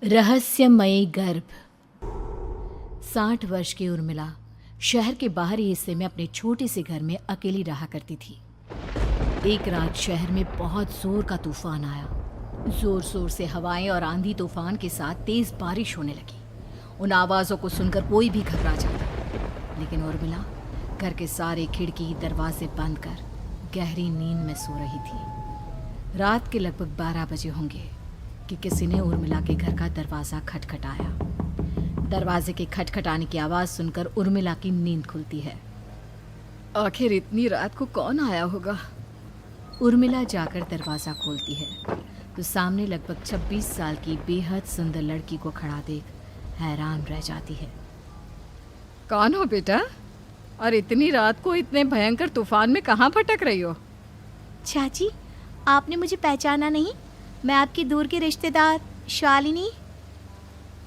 रहस्यमयी गर्भ। 60 वर्ष की उर्मिला शहर के बाहरी हिस्से में अपने छोटे से घर में अकेली रहा करती थी। एक रात शहर में बहुत जोर का तूफान आया। जोर जोर से हवाएं और आंधी तूफान के साथ तेज बारिश होने लगी। उन आवाज़ों को सुनकर कोई भी घबरा जाता, लेकिन उर्मिला घर के सारे खिड़की दरवाजे बंद कर गहरी नींद में सो रही थी। रात के लगभग 12 बजे होंगे कि किसी ने उर्मिला के घर का दरवाज़ा खटखटाया। दरवाजे के खटखटाने की आवाज़ सुनकर उर्मिला की नींद खुलती है। आखिर इतनी रात को कौन आया होगा? उर्मिला जाकर दरवाज़ा खोलती है तो सामने लगभग 26 साल की बेहद सुंदर लड़की को खड़ा देख हैरान रह जाती है। कौन हो बेटा? और इतनी रात को इतने भयंकर तूफान में कहाँ भटक रही हो? चाची, आपने मुझे पहचाना नहीं? मैं आपकी दूर की रिश्तेदार शालिनी।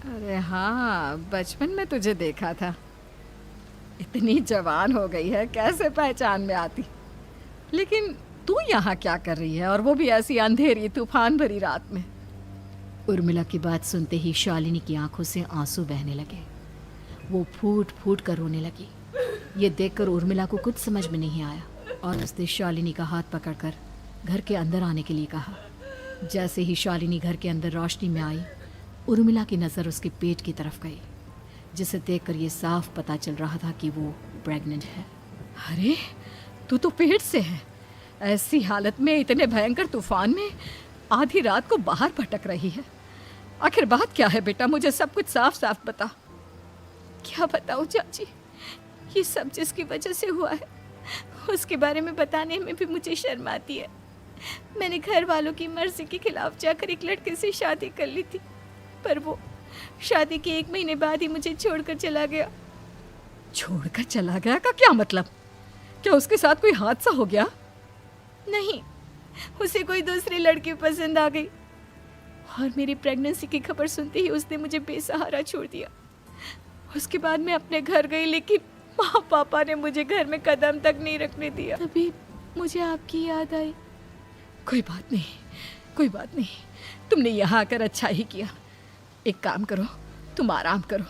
अरे हाँ, बचपन में तुझे देखा था। इतनी जवान हो गई है, कैसे पहचान में आती। लेकिन तू यहाँ क्या कर रही है, और वो भी ऐसी अंधेरी तूफान भरी रात में? उर्मिला की बात सुनते ही शालिनी की आंखों से आंसू बहने लगे। वो फूट फूट कर रोने लगी। ये देखकर उर्मिला को कुछ समझ में नहीं आया और उसने शालिनी का हाथ पकड़कर घर के अंदर आने के लिए कहा। जैसे ही शालिनी घर के अंदर रोशनी में आई, उर्मिला की नज़र उसके पेट की तरफ गई, जिसे देखकर ये साफ पता चल रहा था कि वो प्रेग्नेंट है। अरे, तू तो पेट से है। ऐसी हालत में इतने भयंकर तूफान में आधी रात को बाहर भटक रही है। आखिर बात क्या है बेटा? मुझे सब कुछ साफ साफ बता। क्या बताऊं चाची, ये सब जिसकी वजह से हुआ है उसके बारे में बताने में भी मुझे शर्म आती है। मैंने घर वालों की मर्जी के खिलाफ जाकर एक लड़के से शादी कर ली थी, पर वो शादी के 1 महीने बाद ही मुझे छोड़कर चला गया। छोड़कर चला गया का क्या मतलब? क्या उसके साथ कोई हादसा हो गया? नहीं, उसे कोई दूसरी लड़की पसंद आ गई और मेरी प्रेगनेंसी की खबर सुनते ही उसने मुझे बेसहारा छोड़ दिया। उसके बाद मैं अपने घर गई, लेकिन माँ पापा ने मुझे घर में कदम तक नहीं रखने दिया। तभी मुझे आपकी याद आई। कोई बात नहीं, कोई बात नहीं। तुमने यहाँ आकर अच्छा ही किया। एक काम करो, तुम आराम करो।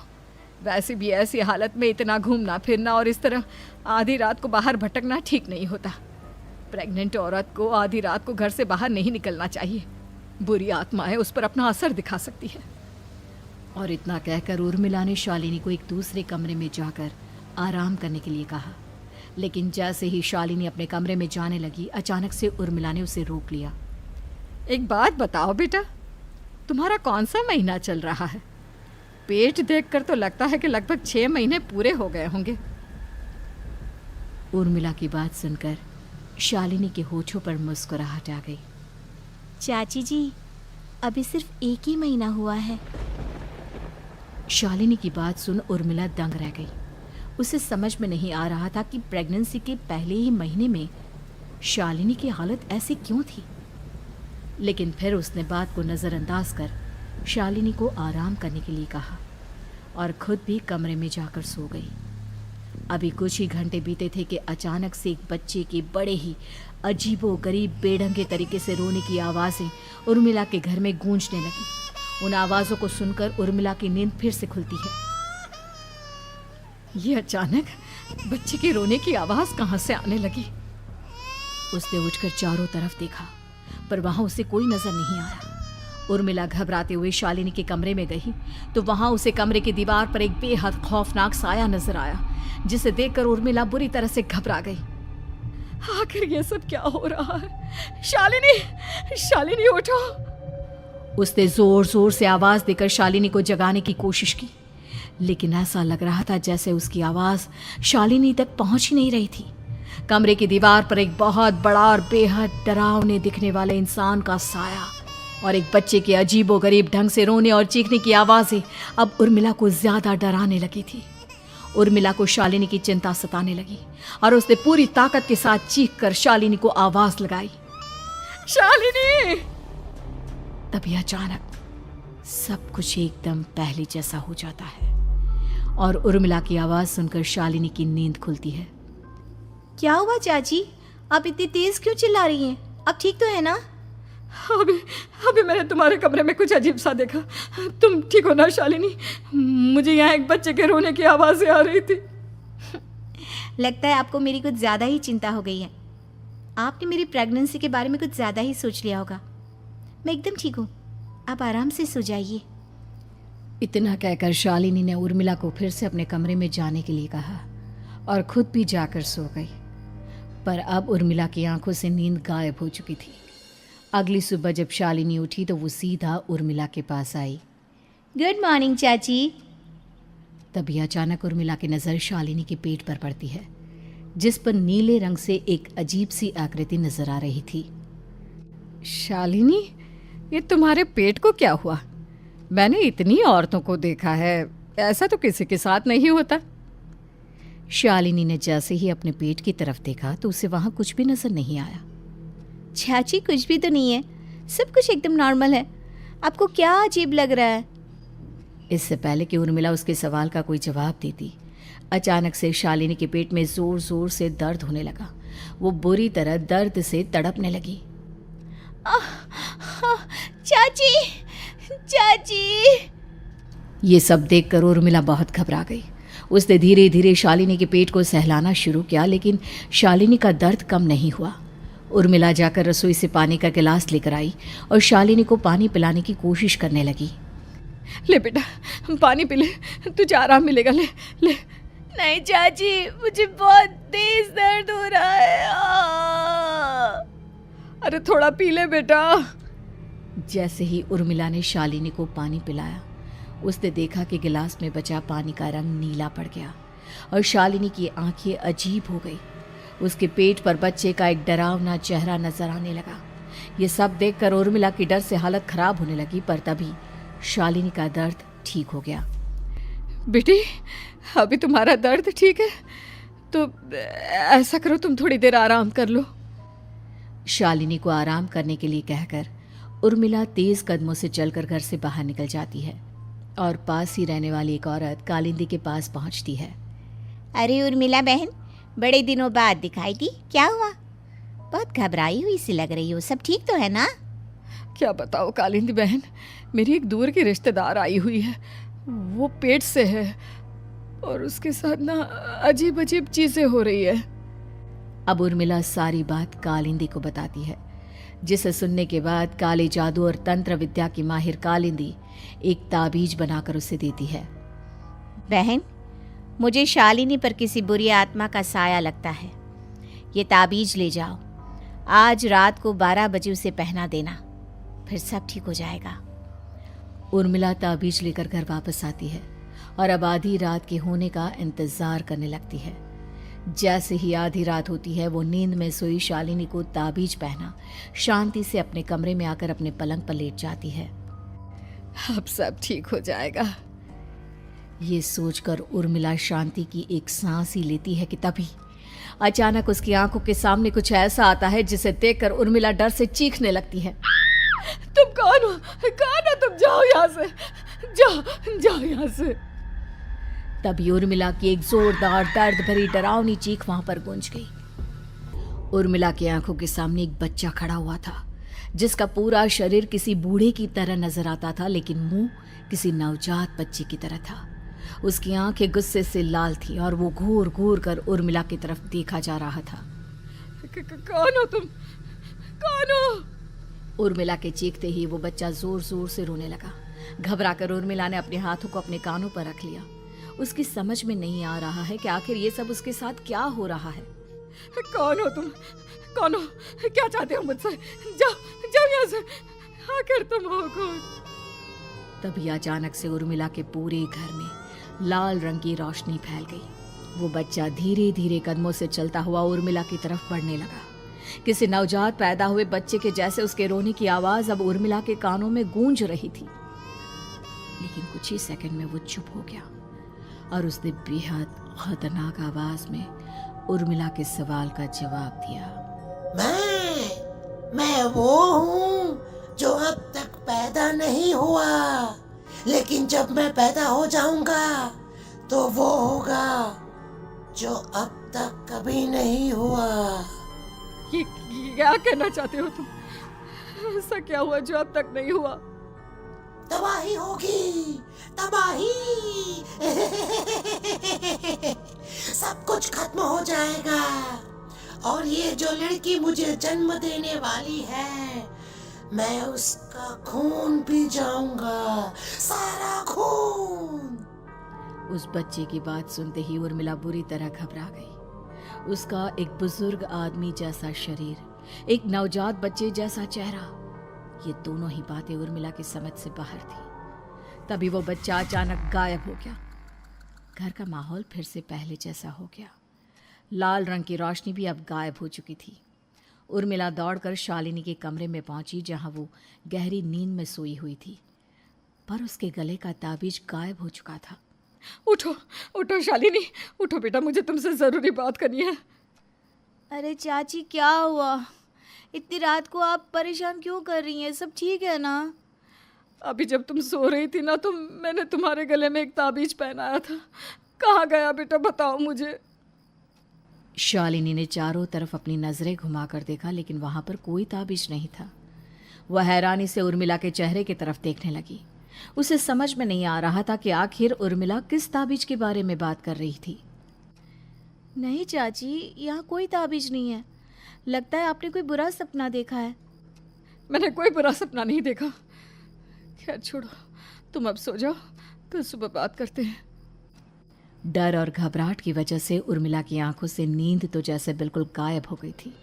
वैसे भी ऐसी हालत में इतना घूमना फिरना और इस तरह आधी रात को बाहर भटकना ठीक नहीं होता। प्रेग्नेंट औरत को आधी रात को घर से बाहर नहीं निकलना चाहिए। बुरी आत्माएं उस पर अपना असर दिखा सकती है। और इतना कहकर उर्मिला ने शालिनी को एक दूसरे कमरे में जाकर आराम करने के लिए कहा। लेकिन जैसे ही शालिनी अपने कमरे में जाने लगी, अचानक से उर्मिला ने उसे रोक लिया। एक बात बताओ बेटा, तुम्हारा कौन सा महीना चल रहा है? पेट देखकर तो लगता है कि लगभग 6 महीने पूरे हो गए होंगे। उर्मिला की बात सुनकर शालिनी के होठों पर मुस्कुराहट आ गई। चाची जी, अभी सिर्फ 1 ही महीना हुआ है। शालिनी की बात सुन उर्मिला दंग रह गई। उसे समझ में नहीं आ रहा था कि प्रेगनेंसी के पहले ही महीने में शालिनी की हालत ऐसी क्यों थी। लेकिन फिर उसने बात को नज़रअंदाज कर शालिनी को आराम करने के लिए कहा और खुद भी कमरे में जाकर सो गई। अभी कुछ ही घंटे बीते थे कि अचानक से एक बच्चे के बड़े ही अजीबो गरीब बेढंगे तरीके से रोने की आवाज़ें उर्मिला के घर में गूंजने लगी। उन आवाज़ों को सुनकर उर्मिला की नींद फिर से खुलती है। ये अचानक बच्चे के रोने की आवाज़ कहाँ से आने लगी? उसने उठकर चारों तरफ देखा, पर वहाँ उसे कोई नज़र नहीं आया। उर्मिला घबराते हुए शालिनी के कमरे में गई तो वहाँ उसे कमरे की दीवार पर एक बेहद खौफनाक साया नजर आया, जिसे देखकर उर्मिला बुरी तरह से घबरा गई। आखिर ये सब क्या हो रहा है? शालिनी, शालिनी उठो! उसने जोर जोर से आवाज़ देकर शालिनी को जगाने की कोशिश की, लेकिन ऐसा लग रहा था जैसे उसकी आवाज़ शालिनी तक पहुंच ही नहीं रही थी। कमरे की दीवार पर एक बहुत बड़ा और बेहद डरावने दिखने वाले इंसान का साया और एक बच्चे के अजीबोगरीब ढंग से रोने और चीखने की आवाज़ें अब उर्मिला को ज़्यादा डराने लगी थी। उर्मिला को शालिनी की चिंता सताने लगी और उसने पूरी ताकत के साथ चीख कर शालिनी को आवाज़ लगाई, शालिनी! तभी अचानक सब कुछ एकदम पहले जैसा हो जाता है और उर्मिला की आवाज़ सुनकर शालिनी की नींद खुलती है। क्या हुआ चाची? आप इतनी तेज क्यों चिल्ला रही हैं? अब ठीक तो है ना? अभी अभी मैंने तुम्हारे कमरे में कुछ अजीब सा देखा। तुम ठीक हो ना शालिनी? मुझे यहाँ एक बच्चे के रोने की आवाज़ें आ रही थी। लगता है आपको मेरी कुछ ज़्यादा ही चिंता हो गई है। आपने मेरी प्रेगनेंसी के बारे में कुछ ज़्यादा ही सोच लिया होगा। मैं एकदम ठीक हूँ, आप आराम से सो जाइए। इतना कहकर शालिनी ने उर्मिला को फिर से अपने कमरे में जाने के लिए कहा और खुद भी जाकर सो गई। पर अब उर्मिला की आंखों से नींद गायब हो चुकी थी। अगली सुबह जब शालिनी उठी तो वो सीधा उर्मिला के पास आई। गुड मॉर्निंग चाची। तभी अचानक उर्मिला की नज़र शालिनी के पेट पर पड़ती है, जिस पर नीले रंग से एक अजीब सी आकृति नजर आ रही थी। शालिनी, ये तुम्हारे पेट को क्या हुआ? मैंने इतनी औरतों को देखा है, ऐसा तो किसी के साथ नहीं होता। शालिनी ने जैसे ही अपने पेट की तरफ देखा तो उसे वहां कुछ भी नजर नहीं आया। चाची कुछ भी तो नहीं है, सब कुछ एकदम नॉर्मल है। आपको क्या अजीब लग रहा है? इससे पहले कि उर्मिला उसके सवाल का कोई जवाब देती, अचानक से शालिनी के पेट में जोर जोर से दर्द होने लगा। वो बुरी तरह दर्द से तड़पने लगी। चाची, चाची। ये सब देखकर उर्मिला बहुत घबरा गई। उसने धीरे धीरे शालिनी के पेट को सहलाना शुरू किया, लेकिन शालिनी का दर्द कम नहीं हुआ। उर्मिला जाकर रसोई से पानी का गिलास लेकर आई और शालिनी को पानी पिलाने की कोशिश करने लगी। ले बेटा, पानी पी ले, तुझे आराम मिलेगा। ले ले। नहीं चाची, मुझे बहुत तेज दर्द हो रहा है। अरे थोड़ा पी ले बेटा। जैसे ही उर्मिला ने शालिनी को पानी पिलाया, उसने देखा कि गिलास में बचा पानी का रंग नीला पड़ गया और शालिनी की आंखें अजीब हो गई। उसके पेट पर बच्चे का एक डरावना चेहरा नजर आने लगा। ये सब देखकर उर्मिला की डर से हालत खराब होने लगी, पर तभी शालिनी का दर्द ठीक हो गया। बेटी, अभी तुम्हारा दर्द ठीक है तो ऐसा करो, तुम थोड़ी देर आराम कर लो। शालिनी को आराम करने के लिए कहकर उर्मिला तेज कदमों से चलकर घर से बाहर निकल जाती है और पास ही रहने वाली एक औरत कालिंदी के पास पहुंचती है। अरे उर्मिला बहन, बड़े दिनों बाद दिखाई दी, क्या हुआ? बहुत घबराई हुई सी लग रही हो, सब ठीक तो है ना? क्या बताओ कालिंदी बहन, मेरी एक दूर की रिश्तेदार आई हुई है। वो पेट से है और उसके साथ ना अजीब अजीब चीजें हो रही है। अब उर्मिला सारी बात कालिंदी को बताती है, जिसे सुनने के बाद काले जादू और तंत्र विद्या की माहिर कालिंदी एक ताबीज बनाकर उसे देती है। बहन, मुझे शालिनी पर किसी बुरी आत्मा का साया लगता है। ये ताबीज ले जाओ, आज रात को 12 बजे उसे पहना देना, फिर सब ठीक हो जाएगा। उर्मिला ताबीज लेकर घर वापस आती है और अब आधी रात के होने का इंतजार करने लगती है। जैसे ही आधी रात होती है, वो नींद में सोई शालिनी को ताबीज पहना शांति से अपने कमरे में आकर अपने पलंग पर लेट जाती है। अब सब ठीक हो जाएगा, ये सोचकर उर्मिला शांति की एक सांस ही लेती है कि तभी अचानक उसकी आंखों के सामने कुछ ऐसा आता है जिसे देखकर उर्मिला डर से चीखने लगती है। तुम कौन हो? कौन हो तुम? जाओ यहाँ से, जाओ जाओ यहाँ से। तभी उर्मिला की एक जोरदार दर्द भरी डरावनी चीख वहां पर गूंज गई। उर्मिला की आंखों के सामने एक बच्चा खड़ा हुआ था, जिसका पूरा शरीर किसी बूढ़े की तरह नजर आता था, लेकिन मुंह किसी नवजात बच्चे की तरह था। उसकी आंखें गुस्से से लाल थी और वो घूर घूर कर उर्मिला की तरफ देखा जा रहा था। कौन हो तुम? कौन हो? उर्मिला के चीखते ही वो बच्चा जोर जोर से रोने लगा। घबराकर उर्मिला ने अपने हाथों को अपने कानों पर रख लिया। उसकी समझ में नहीं आ रहा है कि आखिर ये सब उसके साथ क्या हो रहा है। कौन हो तुम? कौन हो? क्या चाहते हो मुझसे? जाओ जाओ यहाँ से, आखिर तुम हो कौन? तभी अचानक से उर्मिला के पूरे घर में लाल रंग की रोशनी फैल गई। वो बच्चा धीरे धीरे कदमों से चलता हुआ उर्मिला की तरफ बढ़ने लगा। किसी नवजात पैदा हुए बच्चे के जैसे उसके रोने की आवाज अब उर्मिला के कानों में गूंज रही थी। लेकिन कुछ ही सेकंड में वो चुप हो गया और उसने बेहद खतरनाक आवाज में उर्मिला के सवाल का जवाब दिया। मैं वो हूँ जो अब तक पैदा नहीं हुआ, लेकिन जब मैं पैदा हो जाऊंगा तो वो होगा जो अब तक कभी नहीं हुआ। ये क्या कहना चाहते हो तुम? ऐसा क्या हुआ जो अब तक नहीं हुआ? तबाही होगी, तबाही। सब कुछ खत्म हो जाएगा और ये जो लड़की मुझे जन्म देने वाली है, मैं उसका खून पी जाऊंगा, सारा खून। उस बच्चे की बात सुनते ही उर्मिला बुरी तरह घबरा गई। उसका एक बुजुर्ग आदमी जैसा शरीर, एक नवजात बच्चे जैसा चेहरा, ये दोनों ही बातें उर्मिला की समझ से बाहर थी। तभी वो बच्चा अचानक गायब हो गया। घर का माहौल फिर से पहले जैसा हो गया। लाल रंग की रोशनी भी अब गायब हो चुकी थी। उर्मिला दौड़कर शालिनी के कमरे में पहुंची, जहां वो गहरी नींद में सोई हुई थी, पर उसके गले का ताबीज गायब हो चुका था। उठो उठो शालिनी, उठो बेटा, मुझे तुमसे जरूरी बात करनी है। अरे चाची क्या हुआ? इतनी रात को आप परेशान क्यों कर रही हैं? सब ठीक है ना? अभी जब तुम सो रही थी ना, तो मैंने तुम्हारे गले में एक ताबीज पहनाया था। कहाँ गया बेटा, बताओ मुझे। शालिनी ने चारों तरफ अपनी नजरें घुमाकर देखा, लेकिन वहां पर कोई ताबीज नहीं था। वह हैरानी से उर्मिला के चेहरे की तरफ देखने लगी। उसे समझ में नहीं आ रहा था कि आखिर उर्मिला किस ताबीज के बारे में बात कर रही थी। नहीं चाची, यहाँ कोई ताबीज नहीं है। लगता है आपने कोई बुरा सपना देखा है। मैंने कोई बुरा सपना नहीं देखा। खैर छोड़ो, तुम अब सो जाओ, कल सुबह बात करते हैं। डर और घबराहट की वजह से उर्मिला की आंखों से नींद तो जैसे बिल्कुल गायब हो गई थी।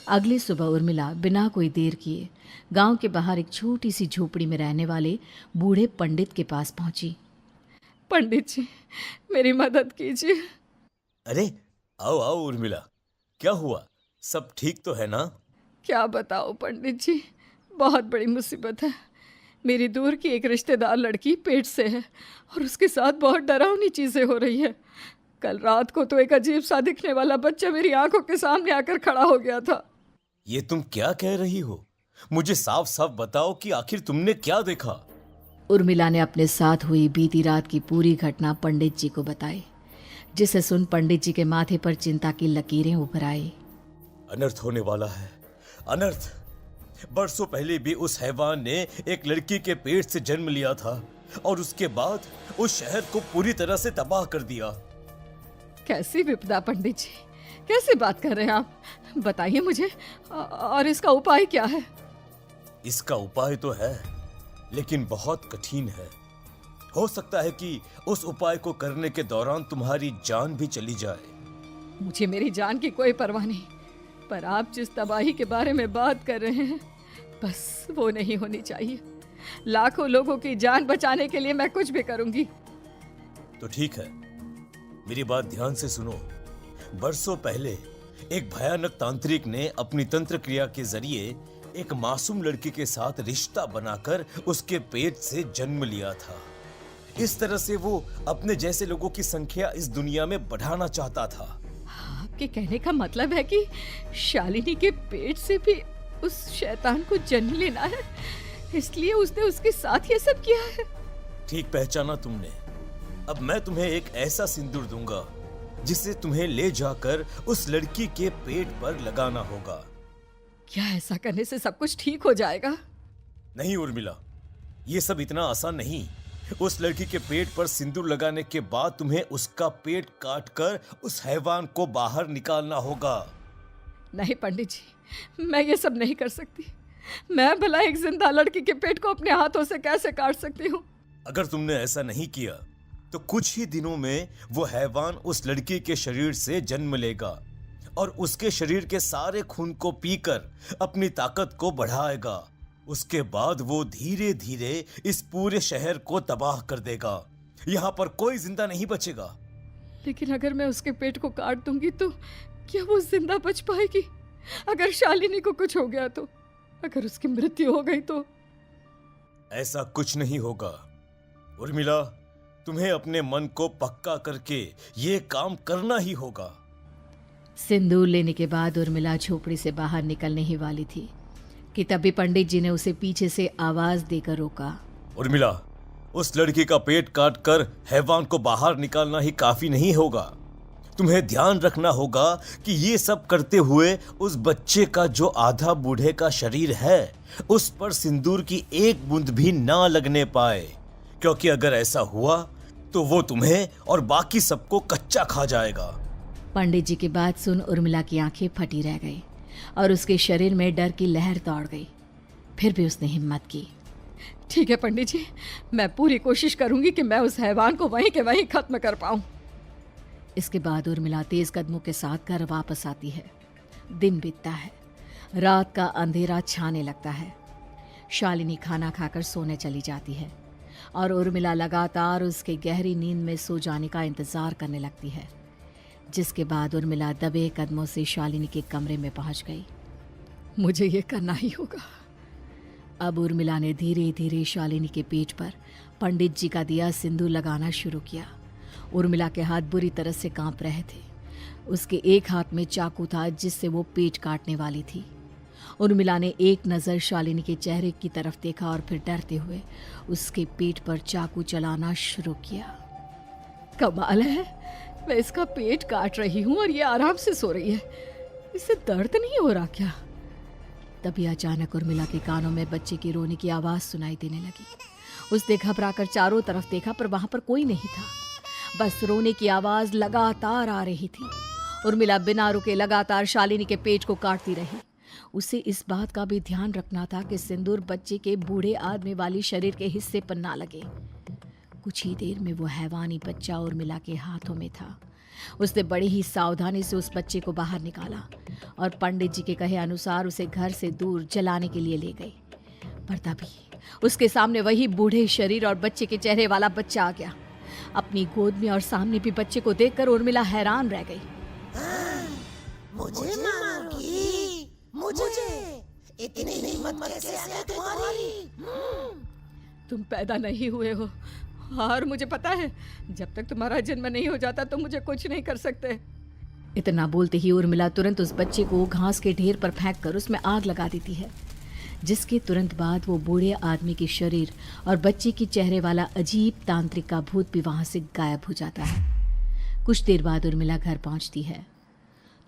अगली सुबह उर्मिला बिना कोई देर किए गांव के बाहर एक छोटी सी झोपड़ी में रहने वाले बूढ़े पंडित के पास पहुंची। पंडित जी, मेरी मदद कीजिए। अरे आओ आओ उर्मिला, क्या हुआ? सब ठीक तो है ना? क्या बताओ पंडित जी, बहुत बड़ी मुसीबत है। मेरी दूर की एक रिश्तेदार लड़की पेट से है और उसके साथ बहुत डरावनी चीज़ें हो रही है। कल रात को तो एक अजीब सा दिखने वाला बच्चा मेरी आंखों के सामने आकर खड़ा हो गया था। ये तुम क्या कह रही हो? मुझे साफ साफ बताओ कि आखिर तुमने क्या देखा? उर्मिला ने अपने साथ हुई बीती रात की पूरी घटना पंडित जी को बताई, जिसे सुन पंडित जी के माथे पर चिंता की लकीरें उभर आई। अनर्थ होने वाला है, अनर्थ। बरसों पहले भी उस हैवान ने एक लड़की के पेट से जन्म लिया था और उसके बाद उस शहर को पूरी तरह से तबाह कर दिया। कैसी विपदा पंडित जी, कैसी बात कर रहे हैं आप? बताइए मुझे, और इसका उपाय क्या है? इसका उपाय तो है, लेकिन बहुत कठिन है। हो सकता है कि उस उपाय को करने के दौरान तुम्हारी जान भी चली जाए। मुझे मेरी जान की कोई परवाह नहीं, पर आप जिस तबाही के बारे में बात कर रहे हैं, बस वो नहीं होनी चाहिए। लाखों लोगों की जान बचाने के लिए मैं कुछ भी करूंगी। तो ठीक है, मेरी बात ध्यान से सुनो। बरसों पहले एक भयानक तांत्रिक ने अपनी तंत्र क्रिया के जरिए एक मासूम लड़की के साथ रिश्ता बनाकर उसके पेट से जन्म लिया था। इस तरह से वो अपने जैसे लोगों की संख्या इस दुनिया में बढ़ाना चाहता था। आपके कहने का मतलब है कि शालिनी के पेट से भी उस शैतान को जन्म लेना है, इसलिए उसने उसके साथ ये सब किया है? ठीक पहचाना तुमने। अब मैं तुम्हें एक ऐसा सिंदूर दूंगा जिसे तुम्हें ले जाकर उस लड़की के पेट पर लगाना होगा। क्या ऐसा करने से सब कुछ ठीक हो जाएगा? नहीं उर्मिला, ये सब इतना आसान नहीं। उस लड़की के पेट पर सिंदूर लगाने के बाद तुम्हें उसका पेट काटकर उस हैवान को बाहर निकालना होगा। नहीं पंडित जी, मैं ये सब नहीं कर सकती। मैं भला एक जिंदा लड़की के पेट को अपने हाथों से कैसे काट सकती हूँ? अगर तुमने ऐसा नहीं किया तो कुछ ही दिनों में वो हैवान उस लड़की के शरीर से जन्म लेगा और उसके शरीर के सारे खून को पीकर अपनी ताकत को बढ़ाएगा। उसके बाद वो धीरे धीरे इस पूरे शहर को तबाह कर देगा। यहाँ पर कोई जिंदा नहीं बचेगा। लेकिन अगर मैं उसके पेट को काट दूंगी तो क्या वो जिंदा बच पाएगी? अगर शालिनी को कुछ हो गया तो, अगर उसकी मृत्यु हो गई तो? ऐसा कुछ नहीं होगा उर्मिला, तुम्हें अपने मन को पक्का करके ये काम करना ही होगा। सिंदूर लेने के बाद उर्मिला झोपड़ी से बाहर निकलने ही वाली थी कि तभी पंडित जी ने उसे पीछे से आवाज देकर रोका। उर्मिला, उस लड़की का पेट काटकर हैवान को बाहर निकालना ही काफी नहीं होगा। तुम्हें ध्यान रखना होगा कि ये सब करते हुए उस बच्चे का जो आधा बूढ़े का शरीर है उस पर सिंदूर की एक बूंद भी ना लगने पाए, क्योंकि अगर ऐसा हुआ तो वो तुम्हें और बाकी सबको कच्चा खा जाएगा। पंडित जी की बात सुन उर्मिला की आंखें फटी रह गई और उसके शरीर में डर की लहर दौड़ गई। फिर भी उसने हिम्मत की। ठीक है पंडित जी, मैं पूरी कोशिश करूंगी कि मैं उस हैवान को वहीं के वहीं खत्म कर पाऊं। इसके बाद उर्मिला तेज कदमों के साथ घर वापस आती है। दिन बीतता है, रात का अंधेरा छाने लगता है। शालिनी खाना खाकर सोने चली जाती है और उर्मिला लगातार उसके गहरी नींद में सो जाने का इंतजार करने लगती है, जिसके बाद उर्मिला दबे कदमों से शालिनी के कमरे में पहुंच गई। मुझे ये करना ही होगा। अब उर्मिला ने धीरे धीरे शालिनी के पेट पर पंडित जी का दिया सिंदूर लगाना शुरू किया। उर्मिला के हाथ बुरी तरह से कांप रहे थे। उसके एक हाथ में चाकू था जिससे वो पेट काटने वाली थी। उर्मिला ने एक नज़र शालिनी के चेहरे की तरफ देखा और फिर डरते हुए उसके पेट पर चाकू चलाना शुरू किया। कमाल है, मैं इसका पेट काट रही हूँ और ये आराम से सो रही है। इसे दर्द नहीं हो रहा क्या? तभी अचानक उर्मिला के कानों में बच्चे की रोने की आवाज़ सुनाई देने लगी। उसने घबराकर चारों तरफ देखा पर वहां पर कोई नहीं था। बस रोने की आवाज़ लगातार आ रही थी। उर्मिला बिना रुके लगातार शालिनी के पेट को काटती रही। उसे इस बात का भी ध्यान रखना था कि सिंदूर बच्चे के बूढ़े आदमी वाली शरीर के हिस्से पर ना लगे। कुछ ही देर में वो हैवानी बच्चा उर्मिला के हाथों में था। उसने बड़ी ही सावधानी से उस बच्चे को बाहर निकाला और पंडित जी के कहे अनुसार उसे घर से दूर जलाने के लिए ले गई। पर तभी उसके सामने वही बूढ़े शरीर और बच्चे के चेहरे वाला बच्चा आ गया। अपनी गोद में और सामने भी बच्चे को देखकर उर्मिला हैरान रह गई। मुझे मारोगी? मुझे इतनी हिम्मत कैसे आ गई तुम्हारी? तुम पैदा नहीं हुए हो और मुझे पता है जब तक तुम्हारा जन्म नहीं हो जाता तो मुझे कुछ नहीं कर सकते। इतना बोलते ही उर्मिला तुरंत उस बच्चे को घास के ढेर पर फेंककर उसमें आग लगा देती है, जिसके तुरंत बाद वो बूढ़े आदमी के शरीर और बच्चे के चेहरे वाला अजीब तांत्रिक का भूत भी वहां से गायब हो जाता है। कुछ देर बाद उर्मिला घर पहुंचती है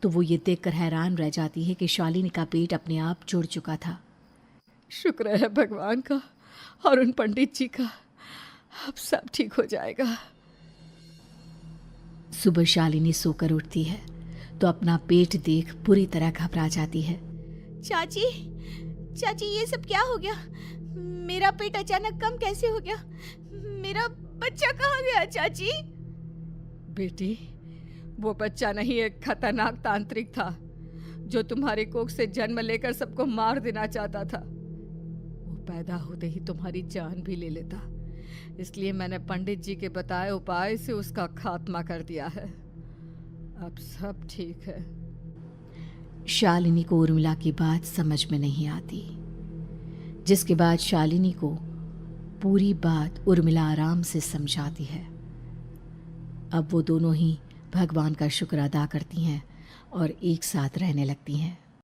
तो वो ये देखकर हैरान रह जाती है कि शालिनी का पेट अपने आप जुड़ चुका था। शुक्र है भगवान का और उन पंडित जी का, अब सब ठीक हो जाएगा। सुबह शालिनी सोकर उठती है तो अपना पेट देख पूरी तरह घबरा जाती है। चाची, चाची ये सब क्या हो गया? मेरा पेट अचानक कम कैसे हो गया? मेरा बच्चा कहाँ गया चाची? बेटी, वो बच्चा नहीं, एक खतरनाक तांत्रिक था जो तुम्हारी कोख से जन्म लेकर सबको मार देना चाहता था। वो पैदा होते ही तुम्हारी जान भी ले लेता, इसलिए मैंने पंडित जी के बताए उपाय से उसका खात्मा कर दिया है। अब सब ठीक है। शालिनी को उर्मिला की बात समझ में नहीं आती, जिसके बाद शालिनी को पूरी बात उर्मिला आराम से समझाती है। अब वो दोनों ही भगवान का शुक्र अदा करती हैं और एक साथ रहने लगती हैं।